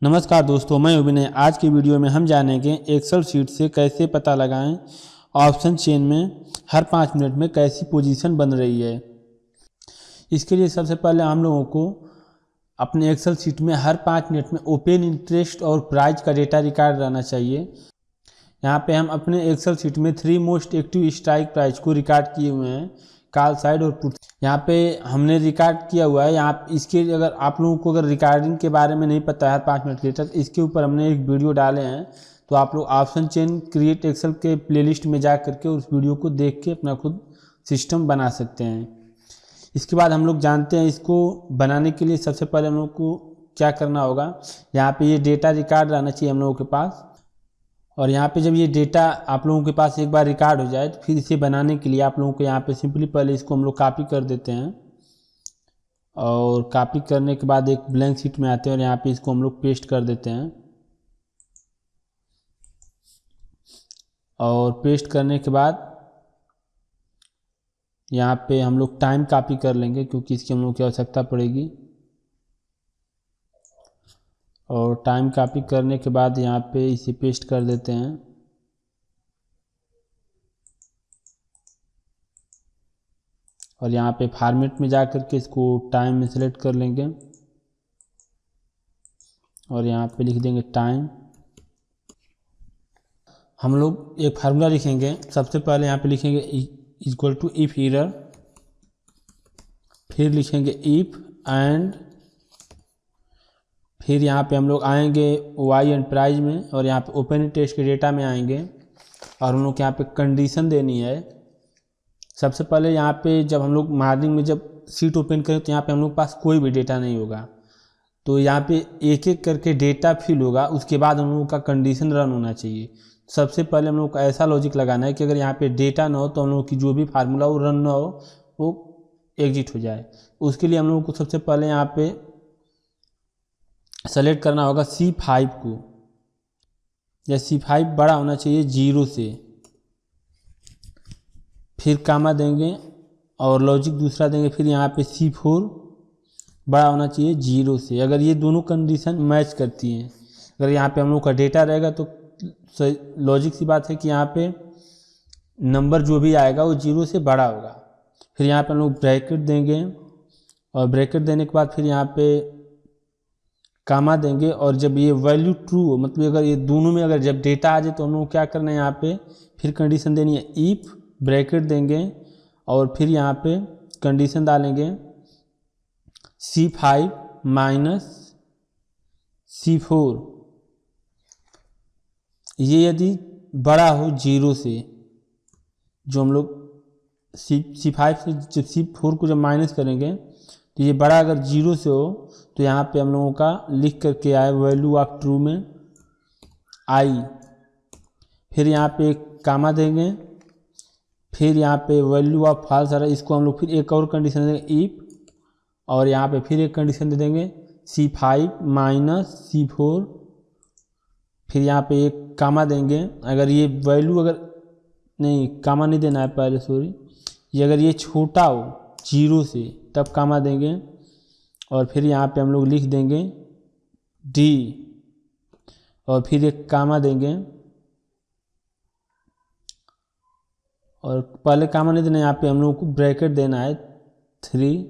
नमस्कार दोस्तों, मैं अभिनय। आज की वीडियो में हम जानेंगे एक्सेल शीट से कैसे पता लगाएं ऑप्शन चेन में हर 5 मिनट में कैसी पोजीशन बन रही है। इसके लिए सबसे पहले हम लोगों को अपने एक्सेल शीट में हर 5 मिनट में ओपन इंटरेस्ट और प्राइस का डेटा रिकॉर्ड रहना चाहिए। यहाँ पे हम अपने एक्सेल शीट में 3 मोस्ट एक्टिव स्ट्राइक प्राइस को रिकॉर्ड किए हुए हैं, कॉल साइड और पुट। यहाँ पे हमने रिकॉर्ड किया हुआ है। यहाँ इसके अगर आप लोगों को अगर रिकॉर्डिंग के बारे में नहीं पता है 5 मिनट के लिए, तो इसके ऊपर हमने एक वीडियो डाले हैं, तो आप लोग ऑप्शन चेन क्रिएट एक्सेल के प्लेलिस्ट में जा करके उस वीडियो को देख के अपना खुद सिस्टम बना सकते हैं। इसके बाद हम लोग जानते हैं इसको बनाने के लिए सबसे पहले हम लोग को क्या करना होगा। यहाँ पे ये डेटा रिकॉर्ड रहना चाहिए हम लोगों के पास, और यहाँ पे जब ये डेटा आप लोगों के पास एक बार रिकॉर्ड हो जाए तो फिर इसे बनाने के लिए आप लोगों को यहाँ पे सिंपली पहले इसको हम लोग कॉपी कर देते हैं, और कॉपी करने के बाद एक ब्लैंक शीट में आते हैं और यहाँ पे इसको हम लोग पेस्ट कर देते हैं। और पेस्ट करने के बाद यहाँ पे हम लोग टाइम कॉपी कर लेंगे, क्योंकि इसकी हम लोग की आवश्यकता पड़ेगी। और टाइम कॉपी करने के बाद यहाँ पे इसे पेस्ट कर देते हैं। और यहाँ पे फॉर्मेट में जा कर के इसको टाइम में सेलेक्ट कर लेंगे, और यहाँ पे लिख देंगे टाइम। हम लोग एक फार्मूला लिखेंगे। सबसे पहले यहाँ पे लिखेंगे इक्वल टू इफ एरर, फिर लिखेंगे इफ एंड, फिर यहाँ पे हम लोग आएंगे वाई एंड प्राइस में, और यहाँ पे ओपन इंटरेस्ट के डेटा में आएंगे, और हम लोग यहाँ पे कंडीशन देनी है। सबसे पहले यहाँ पे जब हम लोग मॉर्निंग में जब शीट ओपन करें तो यहाँ पे हम लोग पास कोई भी डेटा नहीं होगा, तो यहाँ पे एक एक करके डेटा फिल होगा। उसके बाद हम लोगों का कंडीशन रन होना चाहिए। सबसे पहले हम लोग को ऐसा लॉजिक लगाना है कि अगर यहाँ पे डेटा ना हो तो हम लोग की जो भी फार्मूला वो रन ना हो, वो एग्जिट हो जाए। उसके लिए हम लोगों को सबसे पहले यहाँ पे सेलेक्ट करना होगा C5 को, या C5 बड़ा होना चाहिए 0 से, फिर कामा देंगे और लॉजिक दूसरा देंगे, फिर यहाँ पे C4 बड़ा होना चाहिए 0 से। अगर ये दोनों कंडीशन मैच करती हैं, अगर यहाँ पे हम लोग का डेटा रहेगा तो लॉजिक सी बात है कि यहाँ पे नंबर जो भी आएगा वो 0 से बड़ा होगा। फिर यहाँ पे हम लोग ब्रैकेट देंगे, और ब्रैकेट देने के बाद फिर यहाँ पे कामा देंगे, और जब ये वैल्यू ट्रू हो, मतलब अगर ये दोनों में अगर जब डेटा आ जाए तो हम लोग क्या करना है, यहाँ पे फिर कंडीशन देनी है इफ, ब्रैकेट देंगे और फिर यहाँ पे कंडीशन डालेंगे C5 माइनस C4। ये यदि बड़ा हो 0 से, जो हम लोग C5 से जब C4 को जब माइनस करेंगे तो ये बड़ा अगर 0 से हो तो यहाँ पे हम लोगों का लिख करके आए वैल्यू ऑफ ट्रू में आई, फिर यहाँ पे एक कामा देंगे, फिर यहाँ पे वैल्यू ऑफ फॉल्स आ रहा है, इसको हम लोग फिर एक और कंडीशन देंगे इफ, और यहाँ पे फिर एक कंडीशन दे देंगे C5 माइनस C4, फिर यहाँ पे एक कामा देंगे। अगर ये वैल्यू अगर नहीं, कामा नहीं देना है पहले, सॉरी, ये अगर ये छोटा हो 0 से तब कामा देंगे, और फिर यहाँ पे हम लोग लिख देंगे D, और फिर एक कामा देंगे, और पहले कामा नहीं देना, यहाँ पे हम लोगों को ब्रैकेट देना है 3,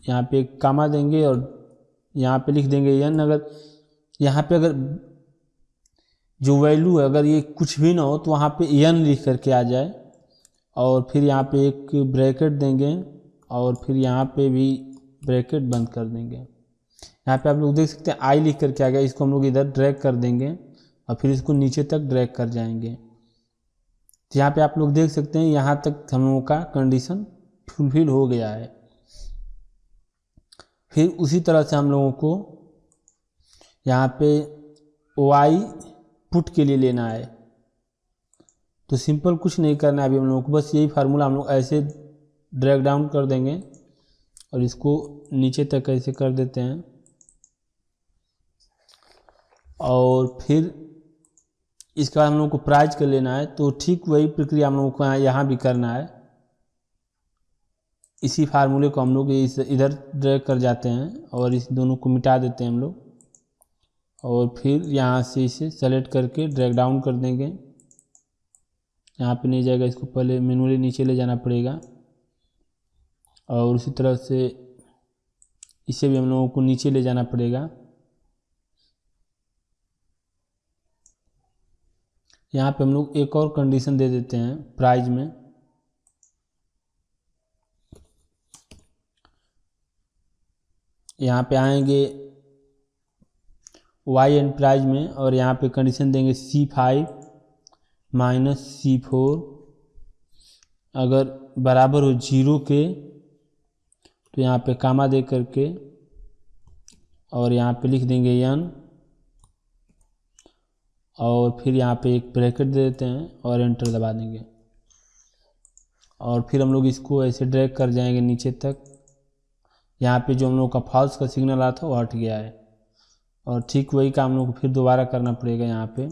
यहाँ पे एक कामा देंगे और यहाँ पे लिख देंगे n। अगर यहाँ पे अगर जो वैल्यू है अगर ये कुछ भी ना हो तो वहाँ पे n लिख करके आ जाए, और फिर यहाँ पे एक ब्रैकेट देंगे, और फिर यहाँ पे भी ब्रैकेट बंद कर देंगे। यहाँ पे आप लोग देख सकते हैं आई लिख करके आ गया, इसको हम लोग इधर ड्रैग कर देंगे और फिर इसको नीचे तक ड्रैग कर जाएंगे। तो यहाँ पे आप लोग देख सकते हैं यहाँ तक हम लोगों का कंडीशन फुलफिल हो गया है। फिर उसी तरह से हम लोगों को यहाँ पे वाई पुट के लिए लेना है, तो सिंपल कुछ नहीं करना है अभी हम लोगों को, बस यही फार्मूला हम लोग ऐसे ड्रैग डाउन कर देंगे और इसको नीचे तक ऐसे कर देते हैं, और फिर इसके बाद हम लोग को प्राइस कर लेना है। तो ठीक वही प्रक्रिया हम लोगों को यहाँ भी करना है। इसी फार्मूले को हम लोग इधर ड्रैग कर जाते हैं और इस दोनों को मिटा देते हैं हम लोग, और फिर यहाँ से इसे सेलेक्ट करके ड्रैग डाउन कर देंगे। यहाँ पे नहीं जाएगा, इसको पहले मैनुअली नीचे ले जाना पड़ेगा, और उसी तरह से इसे भी हम लोगों को नीचे ले जाना पड़ेगा। यहाँ पे हम लोग एक और कंडीशन दे देते हैं प्राइस में। यहाँ पे आएंगे वाई एंड प्राइस में, और यहाँ पे कंडीशन देंगे C5 माइनस C4, अगर बराबर हो 0 के तो यहाँ पे कामा दे करके और यहाँ पे लिख देंगे n, और फिर यहाँ पे एक ब्रैकेट दे देते हैं और एंटर दबा देंगे, और फिर हम लोग इसको ऐसे ड्रैग कर जाएंगे नीचे तक। यहाँ पे जो हम लोग का फॉल्स का सिग्नल आया था वो हट गया है, और ठीक वही काम हम लोग को फिर दोबारा करना पड़ेगा यहाँ पे,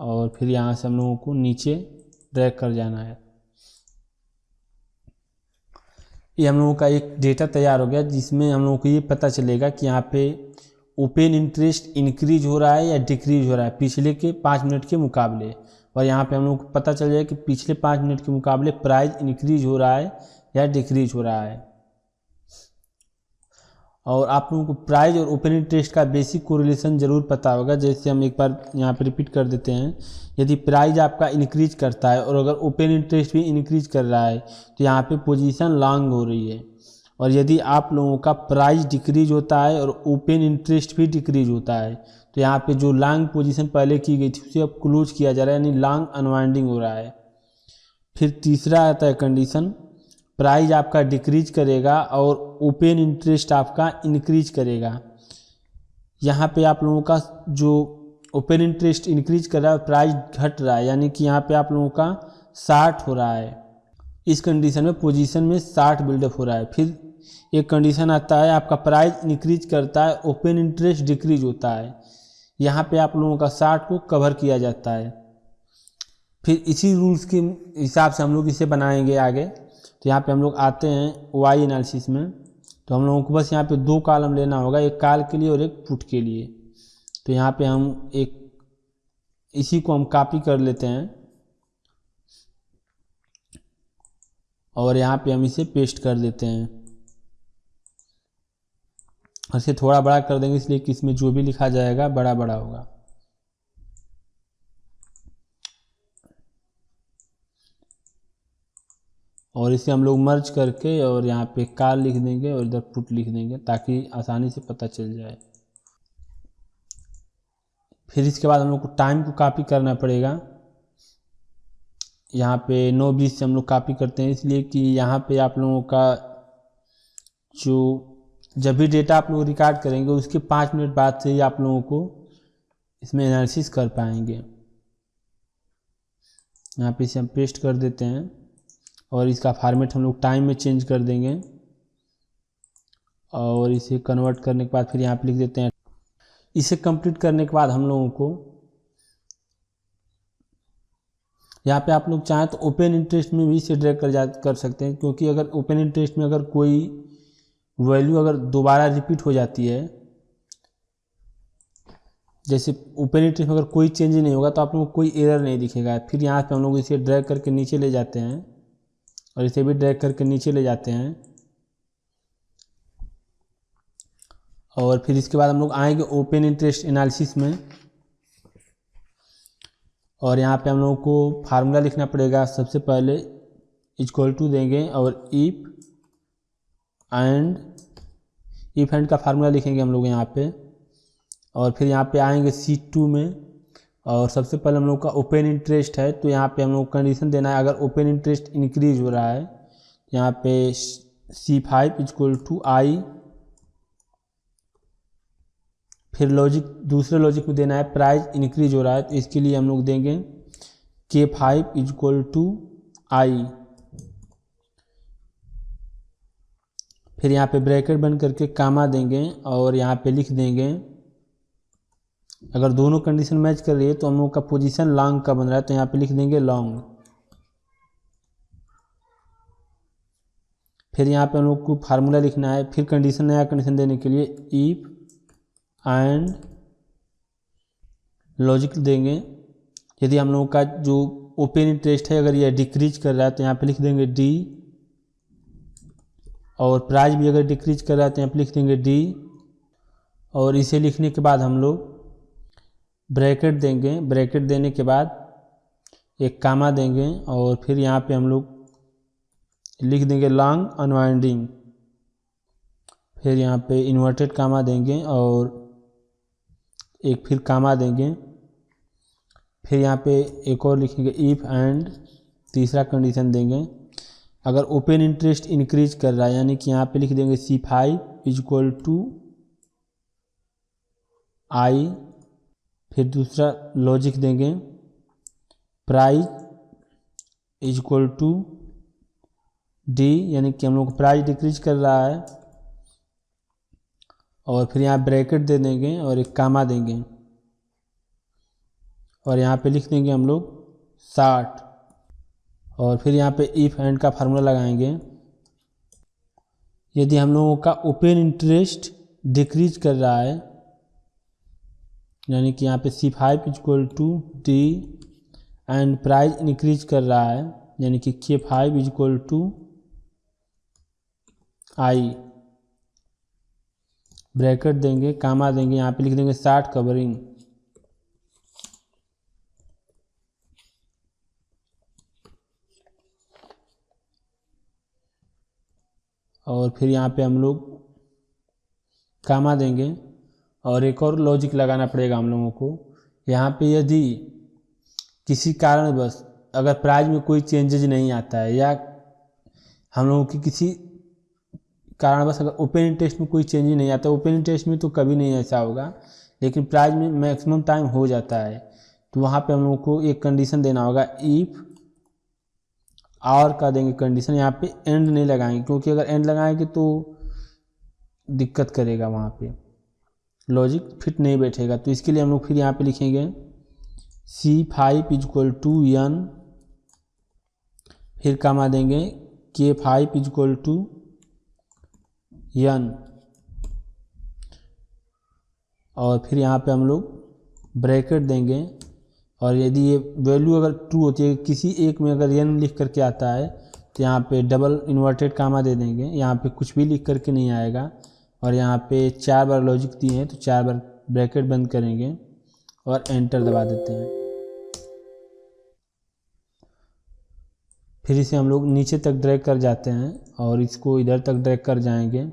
और फिर यहाँ से हम लोगों को नीचे ड्रैग कर जाना है। ये हम लोगों का एक डेटा तैयार हो गया, जिसमें हम लोगों को ये पता चलेगा कि यहाँ पे ओपन इंटरेस्ट इंक्रीज हो रहा है या डिक्रीज हो रहा है पिछले के 5 मिनट के मुकाबले, और यहाँ पे हम लोग को पता चल जाएगा कि पिछले 5 मिनट के मुकाबले प्राइस इंक्रीज हो रहा है या डिक्रीज हो रहा है। और आप लोगों को प्राइस और ओपन इंटरेस्ट का बेसिक कोरिलेशन जरूर पता होगा। जैसे हम एक बार यहाँ पे रिपीट कर देते हैं, यदि प्राइस आपका इंक्रीज करता है और अगर ओपन इंटरेस्ट भी इंक्रीज कर रहा है तो यहाँ पे पोजीशन लॉन्ग हो रही है, और यदि आप लोगों का प्राइस डिक्रीज होता है और ओपन इंटरेस्ट भी डिक्रीज होता है तो यहाँ पे जो लॉन्ग पोजीशन पहले की गई थी उसे अब क्लोज किया जा रहा है, यानी लॉन्ग अनवाइंडिंग हो रहा है। फिर तीसरा आता है कंडीशन, प्राइस आपका डिक्रीज करेगा और ओपन इंटरेस्ट आपका इंक्रीज करेगा। यहाँ पे आप लोगों का जो ओपन इंटरेस्ट इंक्रीज कर रहा है, प्राइस घट रहा है, यानी कि यहाँ पे आप लोगों का 60 हो रहा है। इस कंडीशन में पोजीशन में 60 बिल्डअप हो रहा है। फिर एक कंडीशन आता है, आपका प्राइस इंक्रीज करता है, ओपन इंटरेस्ट डिक्रीज होता है, यहाँ पे आप लोगों का 60 को कवर किया जाता है। फिर इसी रूल्स के हिसाब से हम लोग इसे बनाएंगे आगे। तो यहाँ पे हम लोग आते हैं वाई एनालिसिस में, तो हम लोगों को बस यहाँ पे 2 कॉलम लेना होगा, एक कॉल के लिए और एक पुट के लिए। तो यहाँ पे हम एक इसी को हम कॉपी कर लेते हैं और यहाँ पे हम इसे पेस्ट कर देते हैं, और इसे थोड़ा बड़ा कर देंगे इसलिए कि इसमें जो भी लिखा जाएगा बड़ा बड़ा होगा। और इसे हम लोग मर्ज करके और यहाँ पे कॉल लिख देंगे और इधर पुट लिख देंगे ताकि आसानी से पता चल जाए। फिर इसके बाद हम लोग को टाइम को कॉपी करना पड़ेगा। यहाँ पे 9:20 से हम लोग कॉपी करते हैं, इसलिए कि यहाँ पे आप लोगों का जो जब भी डेटा आप लोग रिकॉर्ड करेंगे उसके 5 मिनट बाद से ही आप लोगों को इसमें एनालिसिस कर पाएंगे। यहाँ पे इसे हम पेस्ट कर देते हैं और इसका फॉर्मेट हम लोग टाइम में चेंज कर देंगे, और इसे कन्वर्ट करने के बाद फिर यहाँ पे लिख देते हैं। इसे कंप्लीट करने के बाद हम लोगों को यहाँ पे आप लोग चाहें तो ओपन इंटरेस्ट में भी इसे ड्रैग कर सकते हैं, क्योंकि अगर ओपन इंटरेस्ट में अगर कोई वैल्यू अगर दोबारा रिपीट हो जाती है, जैसे ओपन इंटरेस्ट में अगर कोई चेंज नहीं होगा तो आप लोगों को कोई एरर नहीं दिखेगा। फिर यहाँ पे हम लोग इसे ड्रैग करके नीचे ले जाते हैं और इसे भी ड्रैग करके नीचे ले जाते हैं, और फिर इसके बाद हम लोग आएंगे ओपन इंटरेस्ट एनालिसिस में, और यहाँ पे हम लोगों को फार्मूला लिखना पड़ेगा। सबसे पहले इक्वल टू देंगे और इफ एंड का फार्मूला लिखेंगे हम लोग यहाँ पे, और फिर यहाँ पे आएंगे C2 में, और सबसे पहले हम लोग का ओपन इंटरेस्ट है तो यहाँ पे हम लोग कंडीशन देना है, अगर ओपन इंटरेस्ट इंक्रीज हो रहा है यहाँ पे C5 इक्वल टू I। फिर लॉजिक दूसरे लॉजिक में देना है प्राइस इंक्रीज हो रहा है तो इसके लिए हम लोग देंगे K5 इक्वल टू I। फिर यहाँ पे ब्रैकेट बंद करके कामा देंगे और यहाँ पे लिख देंगे, अगर दोनों कंडीशन मैच कर रही है तो हम लोग का पोजीशन लॉन्ग का बन रहा है तो यहाँ पे लिख देंगे लॉन्ग। फिर यहाँ पे हम लोग को फार्मूला लिखना है। फिर कंडीशन, नया कंडीशन देने के लिए इफ एंड लॉजिक देंगे। यदि हम लोगों का जो ओपन इंटरेस्ट है अगर यह डिक्रीज कर रहा है तो यहाँ पे लिख देंगे डी, और प्राइस भी अगर डिक्रीज कर रहा है तो यहाँ पे लिख देंगे डी। और इसे लिखने के बाद हम लोग ब्रैकेट देंगे। ब्रैकेट देने के बाद एक कामा देंगे और फिर यहाँ पे हम लोग लिख देंगे लॉन्ग अनवाइंडिंग। फिर यहाँ पे इन्वर्टेड कामा देंगे और एक फिर कामा देंगे। फिर यहाँ पे एक और लिखेंगे इफ एंड तीसरा कंडीशन देंगे। अगर ओपन इंटरेस्ट इंक्रीज कर रहा है यानी कि यहाँ पे लिख देंगे C5 इक्वल टू आई। फिर दूसरा लॉजिक देंगे प्राइस इक्वल टू डी, यानी कि हम लोग प्राइस डिक्रीज कर रहा है। और फिर यहाँ ब्रैकेट दे देंगे और एक कामा देंगे और यहाँ पे लिख देंगे हम लोग 60। और फिर यहाँ पे इफ एंड का फार्मूला लगाएंगे। यदि हम लोगों का ओपन इंटरेस्ट डिक्रीज कर रहा है यानी कि यहाँ पे C5 equal to D and price increase कर रहा है यानी कि K5 equal to I. Bracket देंगे, कामा देंगे, यहाँ पे लिख देंगे 60 कवरिंग। और फिर यहाँ पे हम लोग कामा देंगे और एक और लॉजिक लगाना पड़ेगा हम लोगों को। यहाँ पे यदि किसी कारणवश अगर प्राइस में कोई चेंजेज नहीं आता है या हम लोगों की किसी कारणवश अगर ओपन इंटरेस्ट में कोई चेंज नहीं आता, ओपन इंटरेस्ट में तो कभी नहीं ऐसा होगा लेकिन प्राइस में मैक्सिमम टाइम हो जाता है, तो वहाँ पे हम लोगों को एक कंडीशन देना होगा इफ और का देंगे कंडीशन। यहाँ पे एंड नहीं लगाएंगे क्योंकि अगर एंड लगाएंगे तो दिक्कत करेगा, वहाँ पे लॉजिक फिट नहीं बैठेगा। तो इसके लिए हम लोग फिर यहाँ पे लिखेंगे C5 इक्वल टू n, फिर कामा देंगे K5 इक्वल टू n, और फिर यहाँ पे हम लोग ब्रैकेट देंगे। और यदि ये वैल्यू अगर ट्रू होती है, किसी एक में अगर n लिख करके आता है तो यहाँ पे डबल इन्वर्टेड कामा दे देंगे। यहाँ पे कुछ भी लिख करके नहीं आएगा। और यहाँ पे 4 बार लॉजिक दिए हैं तो 4 बार ब्रैकेट बंद करेंगे और एंटर दबा देते हैं। फिर इसे हम लोग नीचे तक ड्रैग कर जाते हैं और इसको इधर तक ड्रैग कर जाएंगे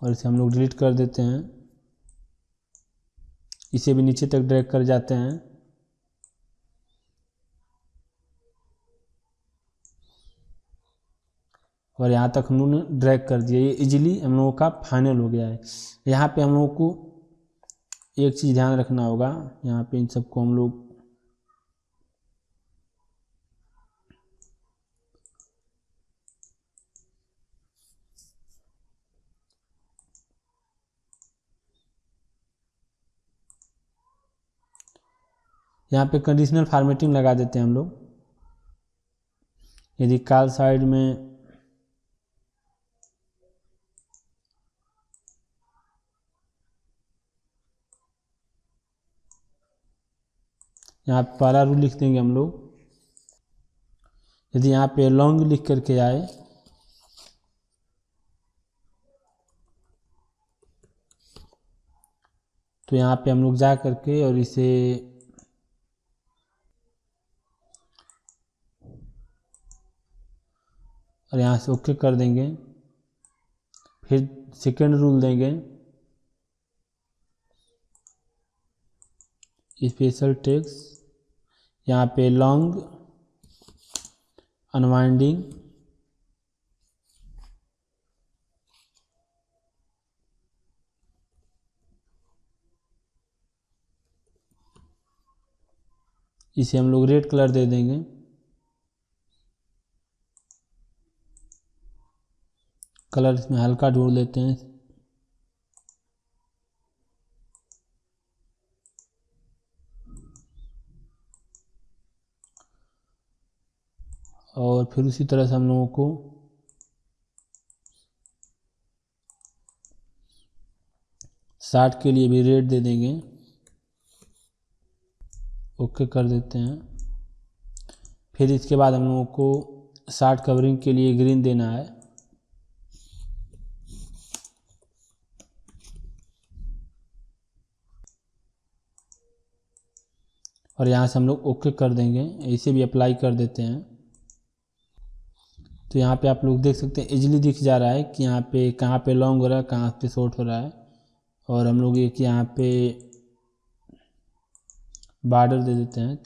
और इसे हम लोग डिलीट कर देते हैं। इसे भी नीचे तक ड्रैग कर जाते हैं और यहाँ तक हम लोगों ने ड्रैग कर दिया। ये इजीली हम लोगों का फाइनल हो गया है। यहाँ पे हम लोगों को एक चीज़ ध्यान रखना होगा, यहाँ पे इन सबको हम लोग यहाँ पे कंडीशनल फॉर्मेटिंग लगा देते हैं हम लोग। यदि कॉल साइड में यहाँ पे पहला रूल लिख देंगे हम लोग। यदि यहाँ पे लॉन्ग लिख करके आए तो यहाँ पे हम लोग जा करके और इसे और यहाँ से ओके कर देंगे। फिर सेकेंड रूल देंगे स्पेशल टेक्स्ट, यहाँ पे लॉन्ग अनवाइंडिंग, इसे हम लोग रेड कलर दे देंगे। कलर इसमें हल्का ढूंढ लेते हैं। और फिर उसी तरह से हम लोगों को 60 के लिए भी रेड दे देंगे, ओके कर देते हैं। फिर इसके बाद हम लोगों को 60 कवरिंग के लिए ग्रीन देना है, और यहाँ से हम लोग ओके कर देंगे। इसे भी अप्लाई कर देते हैं। तो यहाँ पे आप लोग देख सकते हैं इजीली दिख जा रहा है कि यहाँ पे कहाँ पे लॉन्ग हो रहा है, कहाँ पे शॉर्ट हो रहा है। और हम लोग एक यहाँ पे बॉर्डर दे देते हैं,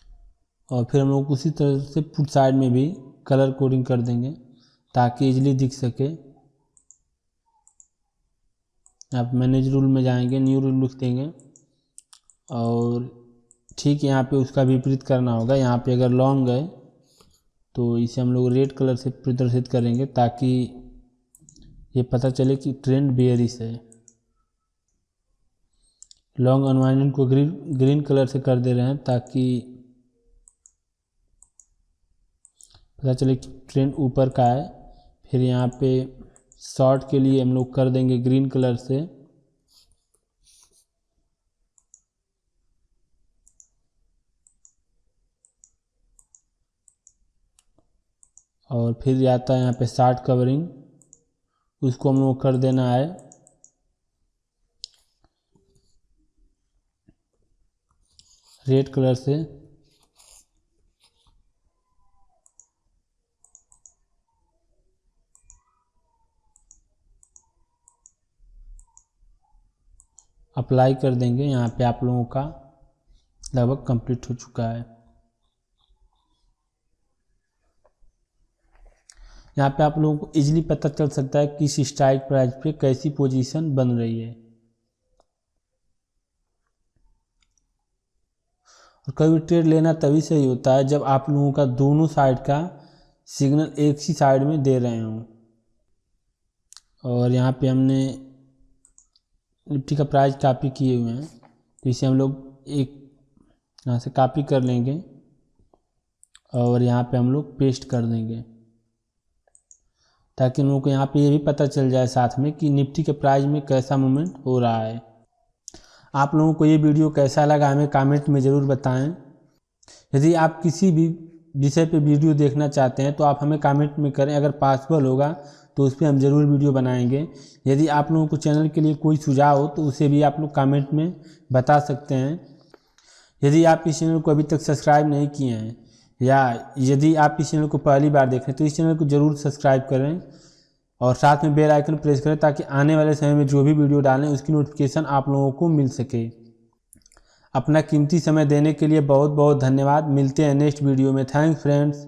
और फिर हम लोग उसी तरह से फुट साइड में भी कलर कोडिंग कर देंगे ताकि इजीली दिख सके। आप मैनेज रूल में जाएंगे, न्यू रूल लिख देंगे, और ठीक यहाँ पे उसका विपरीत करना होगा। यहाँ पे अगर लॉन्ग है तो इसे हम लोग रेड कलर से प्रदर्शित करेंगे ताकि ये पता चले कि ट्रेंड बेयरिश है। लॉन्ग अनवाइंडिंग को ग्रीन कलर से कर दे रहे हैं ताकि पता चले कि ट्रेंड ऊपर का है। फिर यहाँ पे शॉर्ट के लिए हम लोग कर देंगे ग्रीन कलर से, और फिर आता है यहाँ पे 60 कवरिंग, उसको हम लोग कर देना है रेड कलर से। अप्लाई कर देंगे। यहाँ पे आप लोगों का लगभग कंप्लीट हो चुका है। यहाँ पे आप लोगों को इजीली पता चल सकता है कि इस स्ट्राइक प्राइस पे कैसी पोजीशन बन रही है। और कभी ट्रेड लेना तभी सही होता है जब आप लोगों का दोनों साइड का सिग्नल एक ही साइड में दे रहे हों। और यहाँ पे हमने निफ्टी का प्राइस कॉपी किए हुए हैं, तो इसे हम लोग एक यहाँ से कॉपी कर लेंगे और यहाँ पे हम लोग पेस्ट कर देंगे ताकि हम लोग को यहाँ पे ये भी पता चल जाए साथ में कि निफ्टी के प्राइस में कैसा मूवमेंट हो रहा है। आप लोगों को ये वीडियो कैसा लगा हमें कमेंट में ज़रूर बताएं। यदि आप किसी भी विषय पे वीडियो देखना चाहते हैं तो आप हमें कमेंट में करें, अगर पॉसिबल होगा तो उस पर हम ज़रूर वीडियो बनाएंगे। यदि आप लोगों को चैनल के लिए कोई सुझाव हो तो उसे भी आप लोग कमेंट में बता सकते हैं। यदि आप इस चैनल को अभी तक सब्सक्राइब नहीं किए हैं या यदि आप इस चैनल को पहली बार देख रहे हैं तो इस चैनल को ज़रूर सब्सक्राइब करें और साथ में बेल आइकन प्रेस करें ताकि आने वाले समय में जो भी वीडियो डालें उसकी नोटिफिकेशन आप लोगों को मिल सके। अपना कीमती समय देने के लिए बहुत बहुत धन्यवाद। मिलते हैं नेक्स्ट वीडियो में। Thanks friends.